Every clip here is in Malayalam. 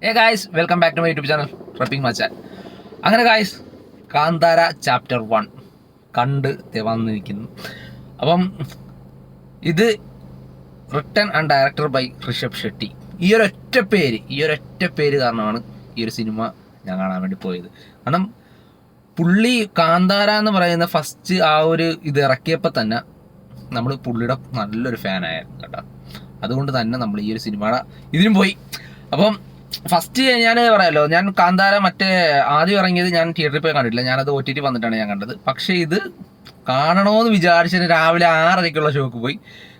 Guys welcome back to my YouTube channel rapping മച്ചാൻ. അങ്ങനെ ഗായ്സ് കാന്താര ചാപ്റ്റർ 1 കണ്ട് വന്നിരിക്കുന്നു. അപ്പം ഇത് written and director by Rishabh Shetty. ഈ ഒരൊറ്റ പേര് കാരണമാണ് ഈ ഒരു സിനിമ ഞാൻ കാണാൻ വേണ്ടി പോയത്. കാരണം പുള്ളി കാന്താര എന്ന് പറയുന്ന ഫസ്റ്റ് ആ ഒരു ഇത് ഇറക്കിയപ്പോൾ തന്നെ നമ്മൾ പുള്ളിയുടെ നല്ലൊരു ഫാനായിരുന്നു കേട്ടോ. അതുകൊണ്ട് തന്നെ നമ്മൾ ഈ ഒരു സിനിമയുടെ ഇതിനും പോയി. അപ്പം ഫസ്റ്റ് ഞാൻ പറയാമല്ലോ, ഞാൻ കാന്താര ആദ്യം ഇറങ്ങിയത് ഞാൻ തിയേറ്ററിൽ പോയി കണ്ടിട്ടില്ല, ഞാനത് OTT വന്നിട്ടാണ് ഞാൻ കണ്ടത്. പക്ഷേ ഇത് കാണണമെന്ന് വിചാരിച്ചതിന് രാവിലെ 6:30 ഷോക്ക് പോയി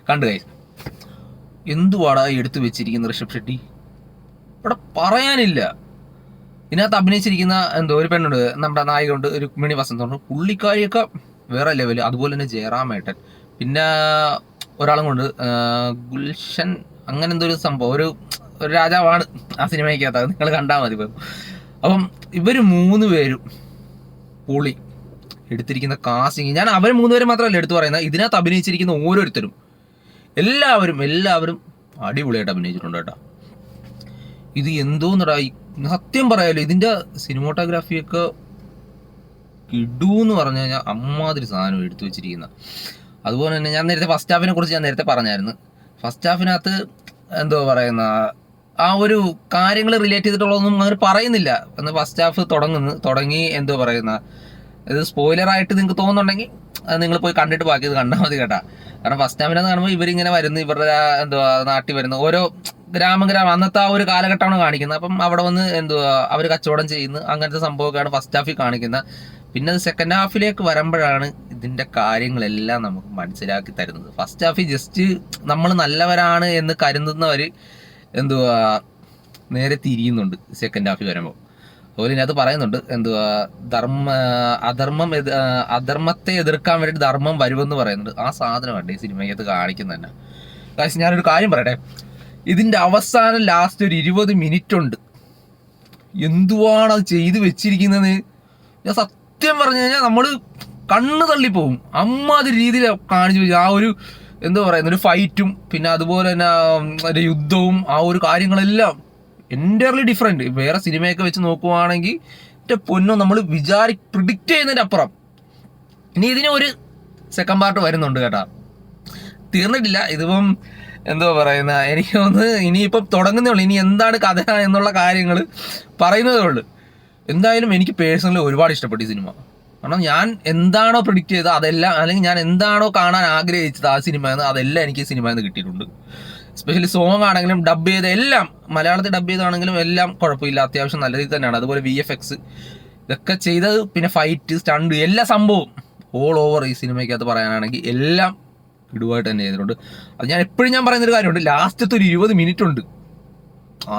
കണ്ടു. കഴിച്ചു എന്തുവാടാ എടുത്തു വെച്ചിരിക്കുന്ന ഋഷഭ് ഷെട്ടി, ഇവിടെ പറയാനില്ല. ഇതിനകത്ത് അഭിനയിച്ചിരിക്കുന്ന ഒരു പെണ്ണുണ്ട്, നമ്മുടെ നായികയുണ്ട്, രുക്മിണി വസന്ത് ഉണ്ട്. പുള്ളിക്കാരിയൊക്കെ വേറെ ലെവല്. അതുപോലെ തന്നെ ജയറാമേട്ടൻ, പിന്നെ ഒരാളും കൊണ്ട് ഗുൽഷൻ, അങ്ങനെ ഒരു സംഭവം, ഒരു രാജാവാണ് ആ സിനിമയ്ക്കകത്ത്. നിങ്ങൾ കണ്ടാൽ മതി. അപ്പം ഇവർ 3 പേരും പൊളി എടുത്തിരിക്കുന്ന കാസ്റ്റിങ്. ഞാൻ അവർ 3 പേരും മാത്രമല്ല എടുത്തു പറയുന്നത്, ഇതിനകത്ത് അഭിനയിച്ചിരിക്കുന്ന ഓരോരുത്തരും എല്ലാവരും അടിപൊളിയായിട്ട് അഭിനയിച്ചിട്ടുണ്ട് കേട്ടോ. ഇത് എന്തോന്നടാ, സത്യം പറയാലോ, ഇതിൻ്റെ സിനിമോട്ടോഗ്രാഫിയൊക്കെ ഇടൂന്ന് പറഞ്ഞു കഴിഞ്ഞാൽ അമ്മാതിരി സാധനം എടുത്തു വെച്ചിരിക്കുന്ന. അതുപോലെ തന്നെ ഞാൻ നേരത്തെ ഫസ്റ്റ് ഹാഫിനെ കുറിച്ച് ഞാൻ നേരത്തെ പറഞ്ഞായിരുന്നു. ഫസ്റ്റ് ഹാഫിനകത്ത് പറയുന്ന ആ ഒരു കാര്യങ്ങൾ റിലേറ്റ് ചെയ്തിട്ടുള്ളതൊന്നും അങ്ങനെ പറയുന്നില്ല. എന്ന് ഫസ്റ്റ് ഹാഫ് തുടങ്ങി പറയുന്ന ഇത് സ്പോയിലറായിട്ട് നിങ്ങൾക്ക് തോന്നുന്നുണ്ടെങ്കിൽ അത് നിങ്ങൾ പോയി കണ്ടിട്ട് ബാക്കി ഇത് കണ്ടാൽ മതി കേട്ടാ. കാരണം ഫസ്റ്റ് ഹാഫിനകത്ത് കാണുമ്പോൾ ഇവരിങ്ങനെ വരുന്നു, ഇവരുടെ നാട്ടിൽ വരുന്നു, ഓരോ ഗ്രാമം അന്നത്തെ ആ ഒരു കാലഘട്ടമാണ് കാണിക്കുന്നത്. അപ്പം അവിടെ വന്ന് അവർ കച്ചവടം ചെയ്യുന്നു, അങ്ങനത്തെ സംഭവമൊക്കെയാണ് ഫസ്റ്റ് ഹാഫിൽ കാണിക്കുന്നത്. പിന്നെ അത് സെക്കൻഡ് ഹാഫിലേക്ക് വരുമ്പോഴാണ് ഇതിൻ്റെ കാര്യങ്ങളെല്ലാം നമുക്ക് മനസ്സിലാക്കി തരുന്നത്. ഫസ്റ്റ് ഹാഫിൽ ജസ്റ്റ് നമ്മൾ നല്ലവരാണ് എന്ന് കരുതുന്നവർ നേരെ തിരിയുന്നുണ്ട് സെക്കൻഡ് ഹാഫിൽ വരുമ്പോൾ. അതുപോലെ ഇതിനകത്ത് പറയുന്നുണ്ട് അധർമ്മത്തെ എതിർക്കാൻ വേണ്ടിയിട്ട് ധർമ്മം വരുമെന്ന് പറയുന്നുണ്ട്. ആ സാധനമാണ് ഈ സിനിമയ്ക്കകത്ത് കാണിക്കുന്നത് തന്നെ. കാശ് ഞാനൊരു കാര്യം പറയട്ടെ, ഇതിൻ്റെ അവസാനം ലാസ്റ്റ് ഒരു 20 മിനിറ്റ് ഉണ്ട്. എന്തുവാണ് അത് ചെയ്ത് വെച്ചിരിക്കുന്നത്? ഞാൻ സത്യം പറഞ്ഞു കഴിഞ്ഞാൽ നമ്മൾ കണ്ണ് തള്ളിപ്പോവും. അമ്മാതിരി രീതിയിൽ കാണിച്ചു വെച്ചു. ആ ഒരു ഒരു ഫൈറ്റും പിന്നെ അതുപോലെ തന്നെ ഒരു യുദ്ധവും ആ ഒരു കാര്യങ്ങളെല്ലാം എൻ്റയർലി ഡിഫറെൻറ്റ്. വേറെ സിനിമയൊക്കെ വെച്ച് നോക്കുവാണെങ്കിൽ എൻ്റെ പൊന്നോ, നമ്മൾ പ്രിഡിക്റ്റ് ചെയ്യുന്നതിൻ്റെ അപ്പുറം. ഇനി ഇതിന് ഒരു സെക്കൻഡ് പാർട്ട് വരുന്നുണ്ട് കേട്ടാ, തീർന്നിട്ടില്ല. ഇതിപ്പം പറയുന്ന എനിക്ക് ഇനിയിപ്പം തുടങ്ങുന്നേ ഉള്ളൂ. ഇനി എന്താണ് കഥ എന്നുള്ള കാര്യങ്ങൾ പറയുന്നതേ ഉള്ളൂ. എന്തായാലും എനിക്ക് പേഴ്സണലി ഒരുപാട് ഇഷ്ടപ്പെട്ടു ഈ സിനിമ. കാരണം ഞാൻ എന്താണോ പ്രിഡിക്റ്റ് ചെയ്തത് അതെല്ലാം, അല്ലെങ്കിൽ ഞാൻ എന്താണോ കാണാൻ ആഗ്രഹിച്ചത് ആ സിനിമയിൽ നിന്ന്, അതെല്ലാം എനിക്ക് ഈ സിനിമയിൽ നിന്ന് കിട്ടിയിട്ടുണ്ട്. എസ്പെഷ്യലി സോങ് ആണെങ്കിലും ഡബ് ചെയ്ത എല്ലാം, മലയാളത്തിൽ ഡബ് ചെയ്താണെങ്കിലും എല്ലാം കുഴപ്പമില്ല, അത്യാവശ്യം നല്ല രീതിയിൽ തന്നെയാണ്. അതുപോലെ VFX ഇതൊക്കെ ചെയ്തത്, പിന്നെ ഫൈറ്റ്, സ്റ്റണ്ട്, എല്ലാ സംഭവവും ഓൾ ഓവർ ഈ സിനിമയ്ക്കകത്ത് പറയാനാണെങ്കിൽ എല്ലാം ഇടുവായിട്ട് തന്നെ ചെയ്തിട്ടുണ്ട്. അത് ഞാൻ എപ്പോഴും പറയുന്നൊരു കാര്യമുണ്ട്, ലാസ്റ്റത്തെ ഒരു 20 മിനിറ്റ് ഉണ്ട്,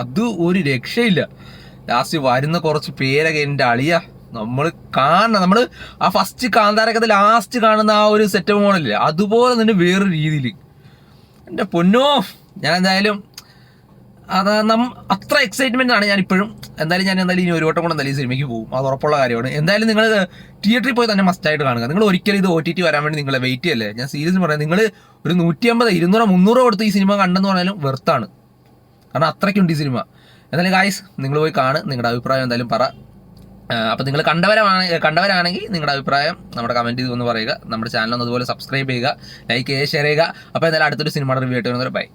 അത് ഒരു രക്ഷയില്ല. ലാസ്റ്റ് വരുന്ന കുറച്ച് പേരൊക്കെ എൻ്റെ അളിയ നമ്മൾ കാണണം. നമ്മൾ ആ ഫസ്റ്റ് കാന്താരക്കത്ത് ലാസ്റ്റ് കാണുന്ന ആ ഒരു സെറ്റപ്പ് മോഡലില്ലേ, അതുപോലെ തന്നെ വേറൊരു രീതിയിൽ. എൻ്റെ പൊന്നോ, ഞാൻ എന്തായാലും അത്ര എക്സൈറ്റ്മെൻ്റ് ആണ് ഞാൻ ഇപ്പോഴും. ഞാൻ ഇനി ഒരു വട്ടം കൂടെ ഈ സിനിമയ്ക്ക് പോകും, അത് ഉറപ്പുള്ള കാര്യമാണ്. എന്തായാലും നിങ്ങൾ തിയേറ്ററിൽ പോയി തന്നെ മസ്റ്റായിട്ട് കാണുക. നിങ്ങൾ ഒരിക്കലും ഇത് OTT വരാൻ വേണ്ടി നിങ്ങളെ വെയിറ്റ് ചെയ്യല്ലേ. ഞാൻ സീരിയസ് പറയാം, നിങ്ങൾ ഒരു 150, 200, 300 കൊടുത്ത് ഈ സിനിമ കണ്ടെന്ന് പറഞ്ഞാലും വെർത്താണ്. കാരണം അത്രയ്ക്കുണ്ട് ഈ സിനിമ. എന്തായാലും ഗായ്സ്, നിങ്ങൾ പോയി കാണുക, നിങ്ങളുടെ അഭിപ്രായം എന്തായാലും പറ. അപ്പോൾ നിങ്ങൾ കണ്ടവരാണെങ്കിൽ നിങ്ങളുടെ അഭിപ്രായം നമ്മുടെ കമൻറ്റ് ചെയ്ത് ഒന്ന് പറയുക. നമ്മുടെ ചാനലൊന്ന് അതുപോലെ സബ്സ്ക്രൈബ് ചെയ്യുക, ലൈക്ക് ചെയ്യുക, ഷെയർ ചെയ്യുക. അപ്പോൾ എന്തായാലും അടുത്തൊരു സിനിമയുടെ റിവ്യൂ ആയിട്ട് വരുന്നവരെ ബൈ.